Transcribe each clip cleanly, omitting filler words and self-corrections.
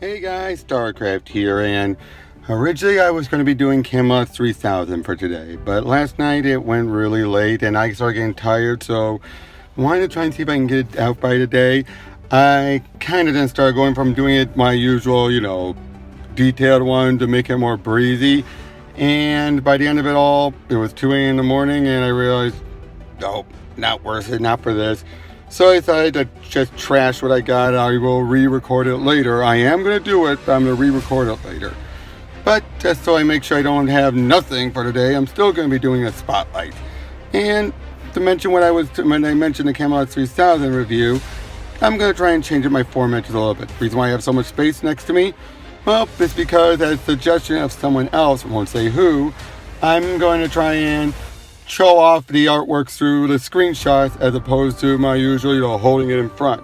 Hey guys, StarCraft here, and originally I was going to be doing Camelot 3000 for today, but last night it went really late and I started getting tired, so I wanted to try and see if I can get it out by today. I kind of then started going from doing it my usual, detailed one to make it more breezy, and by the end of it all, it was 2 a.m. in the morning and I realized, nope, not worth it, not for this. So I decided to just trash what I got. I will re-record it later. I am going to do it, but I'm going to re-record it later. But just so I make sure I don't have nothing for today, I'm still going to be doing a spotlight. And to mention when I mentioned the Camelot 3000 review, I'm going to try and change up my format just a little bit. The reason why I have so much space next to me, well, it's because at the suggestion of someone else, I won't say who, I'm going to try and show off the artwork through the screenshots as opposed to my usual, holding it in front.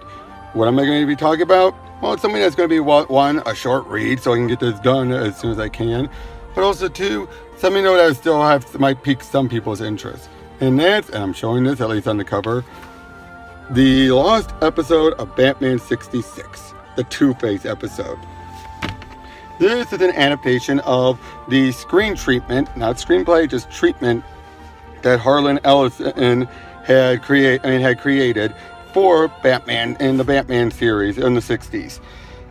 What am I going to be talking about? Well, it's something that's going to be, one, a short read so I can get this done as soon as I can, but also two, something that I still might pique some people's interest. And I'm showing this at least on the cover, the lost episode of Batman 66, the Two-Face episode. This is an adaptation of the screen treatment, not screenplay, just treatment, that Harlan Ellison had created for Batman in the Batman series in the 60s.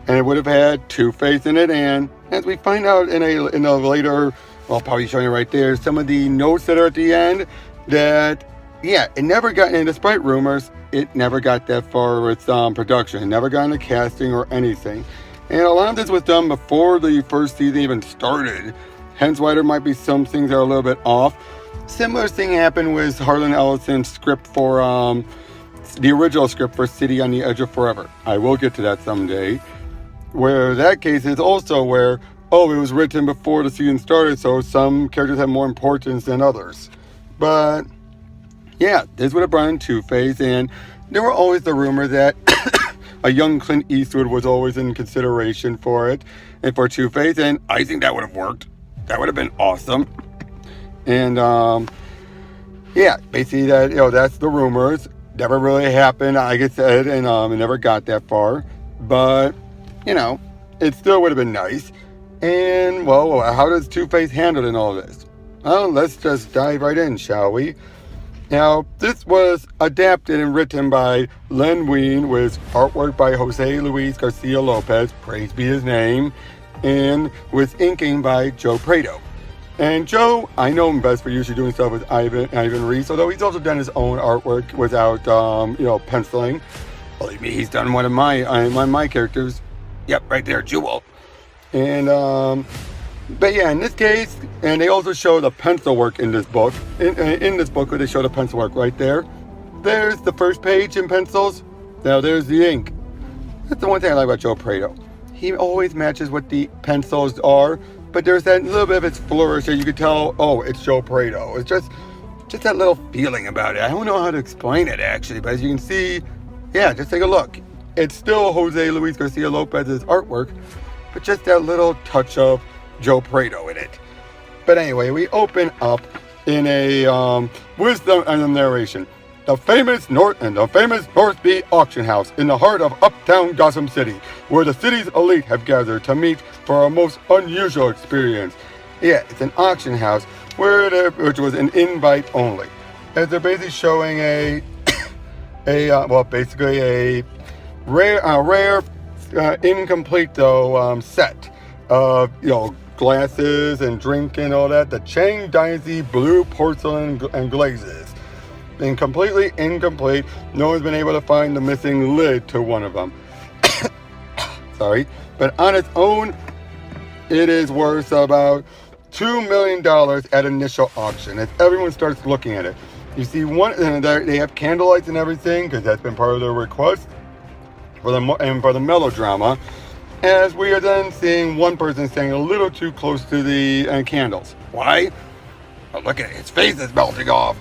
And it would have had Two-Face in it, and as we find out in a later, I'll probably show you right there, some of the notes that are at the end, that, it never got, and despite rumors, it never got that far with production. It never got into casting or anything. And a lot of this was done before the first season even started, hence why there might be some things that are a little bit off. Similar thing happened with Harlan Ellison's script for the original script for City on the Edge of Forever. I will get to that someday. Where that case is also where, it was written before the season started, so some characters have more importance than others. But this would have brought in Two-Face, and there were always the rumor that a young Clint Eastwood was always in consideration for it, and for Two-Face, and I think that would have worked. That would have been awesome. And basically that's the rumors. Never really happened, like I said, and it never got that far. But it still would have been nice. And how does Two-Face handle in all this? Well, let's just dive right in, shall we? Now, this was adapted and written by Len Wein with artwork by Jose Luis Garcia-Lopez, praise be his name, and with inking by Joe Prado. And Joe, I know him best for usually doing stuff with Ivan Reis, although he's also done his own artwork without, penciling. Believe me, he's done one of my characters. Yep, right there, Jewel. And, in this case, and they also show the pencil work in this book. In this book, they show the pencil work right there. There's the first page in pencils. Now there's the ink. That's the one thing I like about Joe Prado. He always matches what the pencils are. But there's that little bit of its flourish that you could tell, it's Joe Prado. It's just that little feeling about it. I don't know how to explain it, actually. But as you can see, just take a look. It's still Jose Luis Garcia-Lopez's artwork, but just that little touch of Joe Prado in it. But anyway, we open up in a wisdom and a narration. The famous Northby auction house in the heart of uptown Gotham City, where the city's elite have gathered to meet for a most unusual experience. It's an auction house which was an invite only. As they're basically showing a rare, incomplete though set of glasses and drink and all that. The Chang Dynasty blue porcelain and glazes. And completely incomplete. No one's been able to find the missing lid to one of them. Sorry. But on its own, it is worth about $2 million at initial auction. As everyone starts looking at it. You see they have candlelights and everything, because that's been part of their request for the melodrama. As we are then seeing one person staying a little too close to the candles. Why? Oh, look at it. His face is melting off.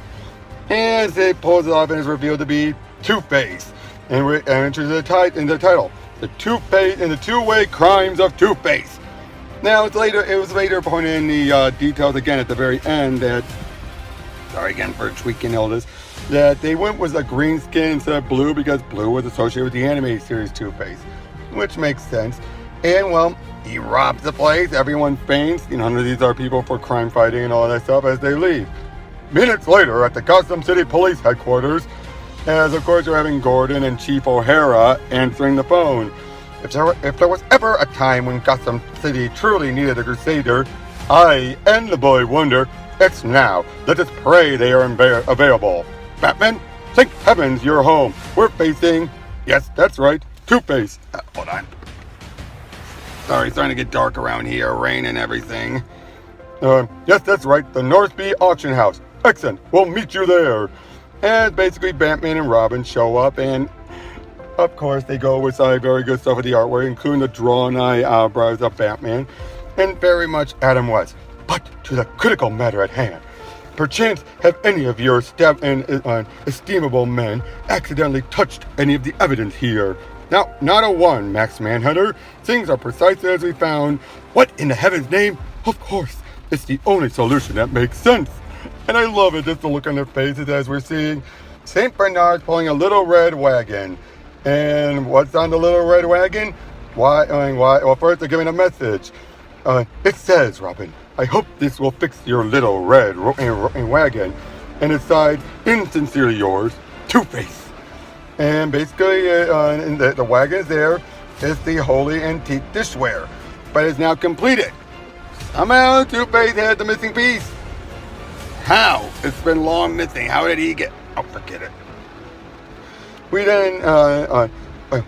As it pulls it off and is revealed to be Two-Face. And enters in the title. The Two-Face and the Two-Way Crimes of Two-Face. Now, it was later pointed in the details again at the very end that, sorry again for tweaking all this, that they went with a green skin instead of blue because blue was associated with the animated series Two-Face, which makes sense. And, well, he robs the place. Everyone faints. None of these are people for crime fighting and all that stuff as they leave. Minutes later, at the Gotham City Police Headquarters, as of course you're having Gordon and Chief O'Hara answering the phone. If there was ever a time when Gotham City truly needed a Crusader, I and the Boy Wonder, it's now. Let us pray they are available. Batman, thank heavens you're home. We're facing, yes, that's right, Two-Face. Hold on. Sorry, it's starting to get dark around here, rain and everything. Yes, that's right, the Northby Auction House. Excellent, we'll meet you there. And basically Batman and Robin show up, and of course they go with some very good stuff with the artwork, including the drawn eye eyebrows of Batman, and very much Adam West. But to the critical matter at hand, perchance have any of your estimable men accidentally touched any of the evidence here? Now, not a one, Max Manhunter. Things are precisely as we found. What in the heaven's name? Of course, it's the only solution that makes sense. And I love it, just the look on their faces as we're seeing St. Bernard's pulling a little red wagon. And what's on the little red wagon? Why? Well, first they're giving a message. It says, Robin, I hope this will fix your little red wagon. And inside, insincerely yours, Two-Face. And basically, the wagon is there. It's the holy antique dishware. But it's now completed. Somehow, Two-Face had the missing piece. How? It's been long missing. How did he get? Oh, forget it. We then,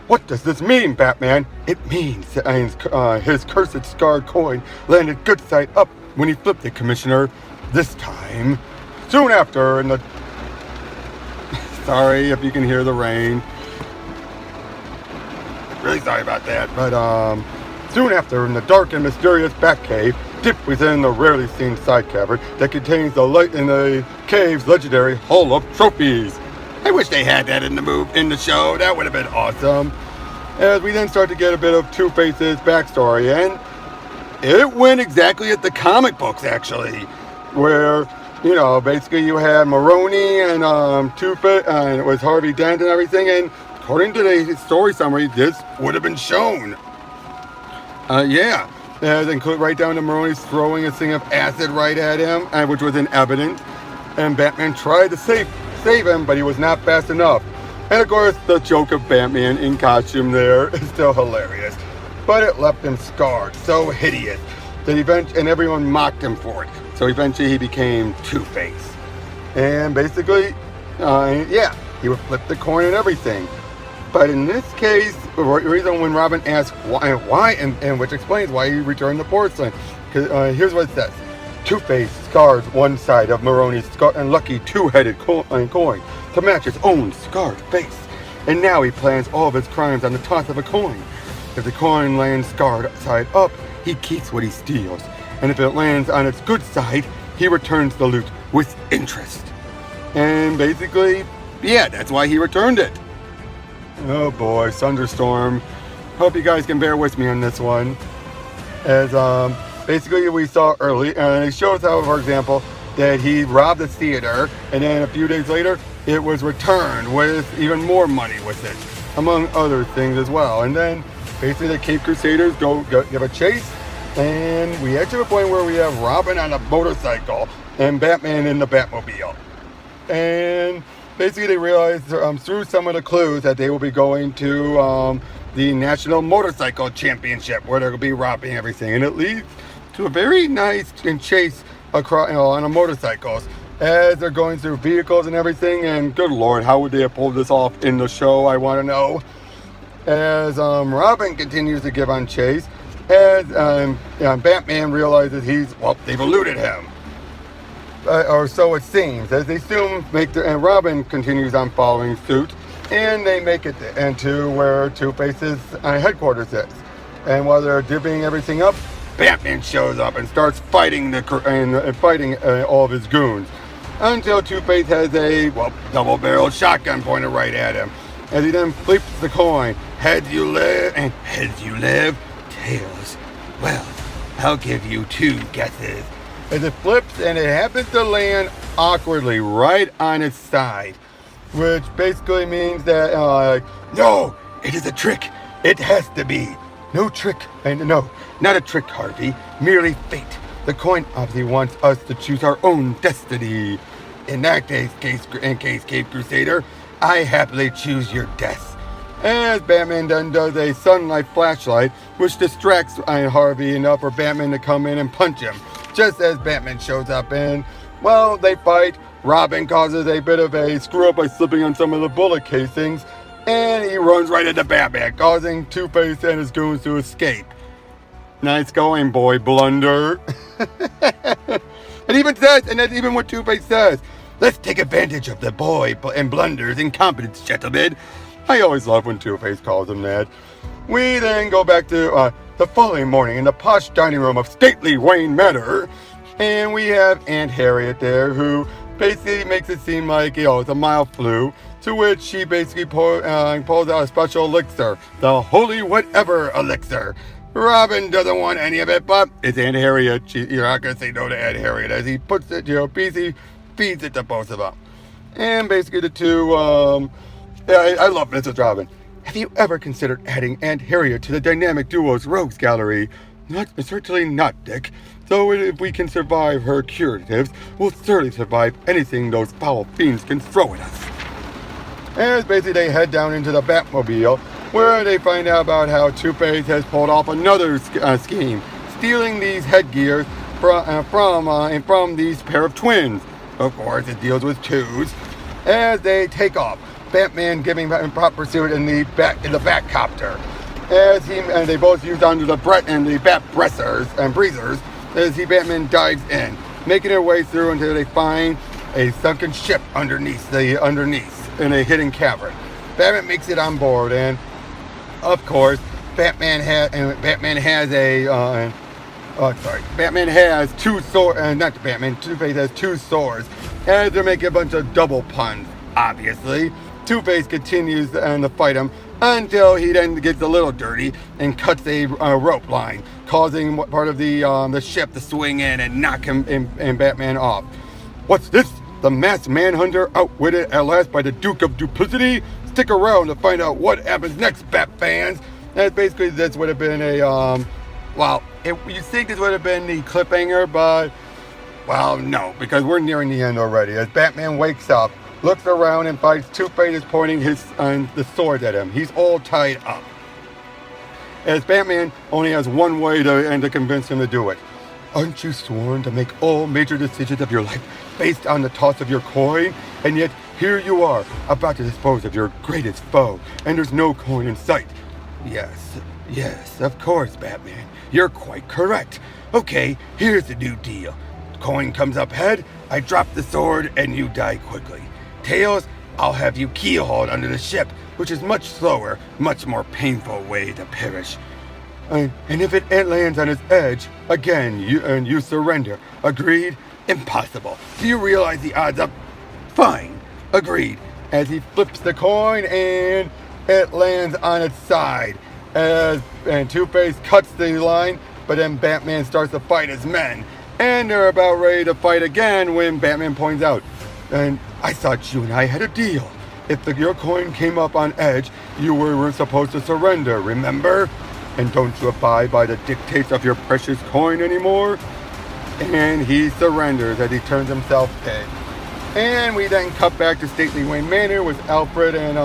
what does this mean, Batman? It means his cursed scarred coin landed good side up when he flipped it, Commissioner. This time, soon after, in the... Sorry if you can hear the rain. Really sorry about that. But, soon after, in the dark and mysterious Batcave, dipped within the rarely seen side cavern that contains the light in the cave's legendary Hall of Trophies. I wish they had that in the show. That would have been awesome. As we then start to get a bit of Two-Face's backstory, and it went exactly at the comic books, actually, where, basically you had Maroni and Two-Face, and it was Harvey Dent and everything, and according to the story summary, this would have been shown. Yeah. Include right down to Maroni's throwing a thing of acid right at him, which was in evidence. And Batman tried to save him, but he was not fast enough. And of course, the joke of Batman in costume there is still hilarious. But it left him scarred, so hideous, that and everyone mocked him for it. So eventually he became Two-Face. And basically, he would flip the coin and everything. But in this case, the reason when Robin asks why, and which explains why he returned the porcelain, because here's what it says. Two-Face scars one side of Maroni's unlucky two-headed coin to match his own scarred face. And now he plans all of his crimes on the toss of a coin. If the coin lands scarred side up, he keeps what he steals. And if it lands on its good side, he returns the loot with interest. And basically, that's why he returned it. Oh boy, thunderstorm. Hope you guys can bear with me on this one. As basically we saw early, and it shows how, for example, that he robbed the theater, and then a few days later, it was returned with even more money with it, among other things as well. And then basically the Caped Crusaders go give a chase, and we get to a point where we have Robin on a motorcycle and Batman in the Batmobile. And basically they realize through some of the clues that they will be going to the National Motorcycle Championship, where they're going to be robbing everything. And it leads to a very nice chase across, on a motorcycles as they're going through vehicles and everything. And good Lord, how would they have pulled this off in the show? I want to know. As Robin continues to give on chase, as Batman realizes they've eluded him. Or so it seems, as they soon and Robin continues on following suit, and they make it into where Two-Face's headquarters is. And while they're divvying everything up, Batman shows up and starts fighting all of his goons, until Two-Face has a double-barreled shotgun pointed right at him. As he then flips the coin, heads you live, and heads you live, tails. Well, I'll give you two guesses. As it flips, and it happens to land awkwardly right on its side, which basically means that, no, it is a trick. It has to be. No trick, and no, not a trick, Harvey. Merely fate. The coin obviously wants us to choose our own destiny. In that case, Caped Crusader, I happily choose your death. As Batman then does a sunlight flashlight, which distracts Harvey enough for Batman to come in and punch him. Just as Batman shows up and, well, they fight. Robin causes a bit of a screw up by slipping on some of the bullet casings, and he runs right into Batman, causing Two-Face and his goons to escape. Nice going, boy blunder. And that's even what Two-Face says. Let's take advantage of the boy and blunder's incompetence, gentlemen. I always love when Two-Face calls him that. We then go back to the following morning in the posh dining room of stately Wayne Manor, and we have Aunt Harriet there, who basically makes it seem like, it's a mild flu, to which she basically pulls out a special elixir, the holy whatever elixir. Robin doesn't want any of it, but it's Aunt Harriet. You're not going to say no to Aunt Harriet, as he puts it, basically feeds it to both of them. And basically the two, I love Mrs. Robin. Have you ever considered adding Aunt Harriet to the Dynamic Duos Rogues Gallery? Certainly not, Dick. So if we can survive her curatives, we'll certainly survive anything those foul fiends can throw at us. As basically they head down into the Batmobile, where they find out about how Two-Face has pulled off another scheme, stealing these headgears from these pair of twins. Of course, it deals with twos. As they take off, Batman giving prop pursuit in the Batcopter. And they both use onto the Bat Bressers and Breezers as Batman dives in, making their way through until they find a sunken ship underneath in a hidden cavern. Batman makes it on board, and of course, Batman has two swords. Two-Face has two swords, and they're making a bunch of double puns. Obviously, Two-Face continues to fight him until he then gets a little dirty and cuts a rope line, causing part of the ship to swing in and knock him and Batman off. What's this? The masked manhunter outwitted at last by the Duke of Duplicity? Stick around to find out what happens next, Bat fans. And basically, this would have been you think this would have been the cliffhanger, but, well, no, because we're nearing the end already. As Batman wakes up, looks around and finds Two-Face is pointing the sword at him. He's all tied up. As Batman only has one way to convince him to do it. Aren't you sworn to make all major decisions of your life based on the toss of your coin? And yet, here you are, about to dispose of your greatest foe, and there's no coin in sight. Yes, of course, Batman. You're quite correct. Okay, here's the new deal. Coin comes up head, I drop the sword, and you die quickly. Tails, I'll have you keel-hauled under the ship, which is much slower, much more painful way to perish. And if it lands on its edge, again, you surrender. Agreed? Impossible. Do you realize the odds up? Fine. Agreed. As he flips the coin and it lands on its side. And Two-Face cuts the line, but then Batman starts to fight his men. And they're about ready to fight again when Batman points out, and I thought you and I had a deal. If your coin came up on edge, you were supposed to surrender, remember? And don't you abide by the dictates of your precious coin anymore? And he surrenders as he turns himself in. And we then cut back to stately Wayne Manor with Alfred and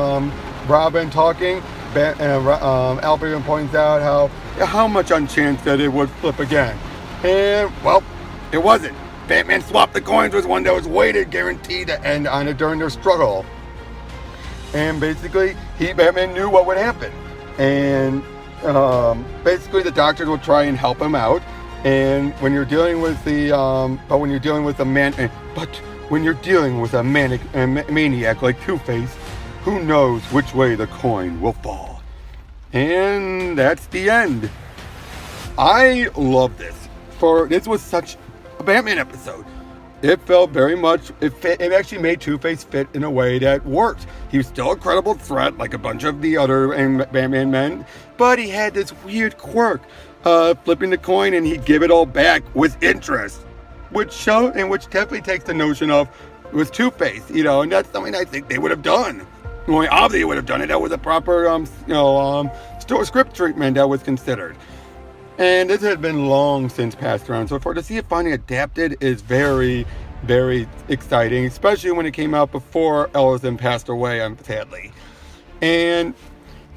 Robin talking. Alfred points out how much on chance that it would flip again. And, well, it wasn't. Batman swapped the coins with one that was weighted, guaranteed to end on it during their struggle. And basically, Batman knew what would happen. And basically, the doctors will try and help him out. And when you're dealing with when you're dealing with a maniac like Two-Face, who knows which way the coin will fall. And that's the end. I love this. This was such a Batman episode. It felt very much, it actually made Two-Face fit in a way that worked. He was still a credible threat like a bunch of the other Batman men, but he had this weird quirk, flipping the coin and he'd give it all back with interest, which definitely takes the notion of, it was Two-Face, and that's something I think they would have done. Well, obviously they would have done it. That was a proper, script treatment that was considered. And this had been long since passed around, so to see it finally adapted is very, very exciting, especially when it came out before Ellison passed away, sadly. And,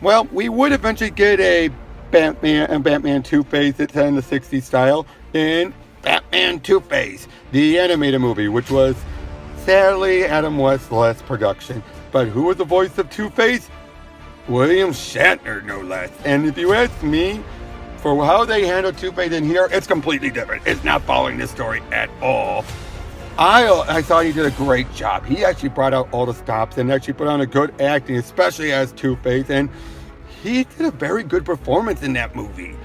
well, we would eventually get a Batman Two-Face that's in the 60s style in Batman Two-Face, the animated movie, which was, sadly, Adam West's last production. But who was the voice of Two-Face? William Shatner, no less. And if you ask me, for how they handle Two-Face in here, it's completely different. It's not following this story at all. I thought he did a great job. He actually brought out all the stops and actually put on a good acting, especially as Two-Face, and he did a very good performance in that movie.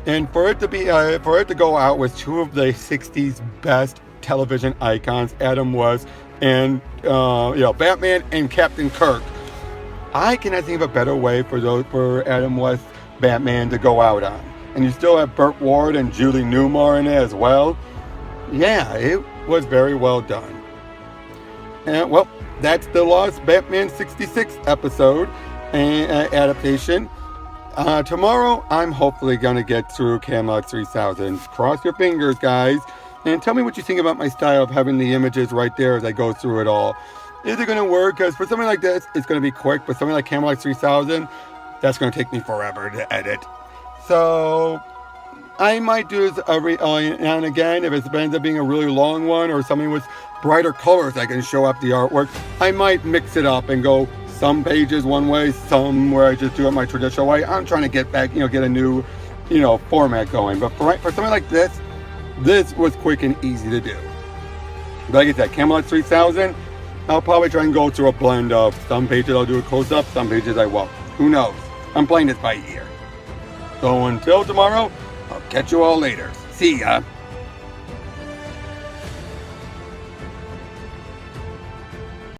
And for it to go out with two of the 60s best television icons, Adam West and Batman and Captain Kirk, I cannot think of a better way for Adam West Batman to go out on. And you still have Burt Ward and Julie Newmar in it as well. Yeah, it was very well done. And, well, that's the Lost Batman 66 episode adaptation. Tomorrow, I'm hopefully going to get through Camelot 3000. Cross your fingers, guys. And tell me what you think about my style of having the images right there as I go through it all. Is it going to work? Because for something like this, it's going to be quick. But something like Camelot 3000, that's going to take me forever to edit. So I might do this every now and again. If it ends up being a really long one or something with brighter colors I can show up the artwork, I might mix it up and go some pages one way, some where I just do it my traditional way. I'm trying to get back, get a new, format going. But for something like this was quick and easy to do. Like I said, Camelot 3000, I'll probably try and go through a blend of some pages I'll do a close-up, some pages I won't. Who knows? I'm playing this by ear. So until tomorrow, I'll catch you all later. See ya.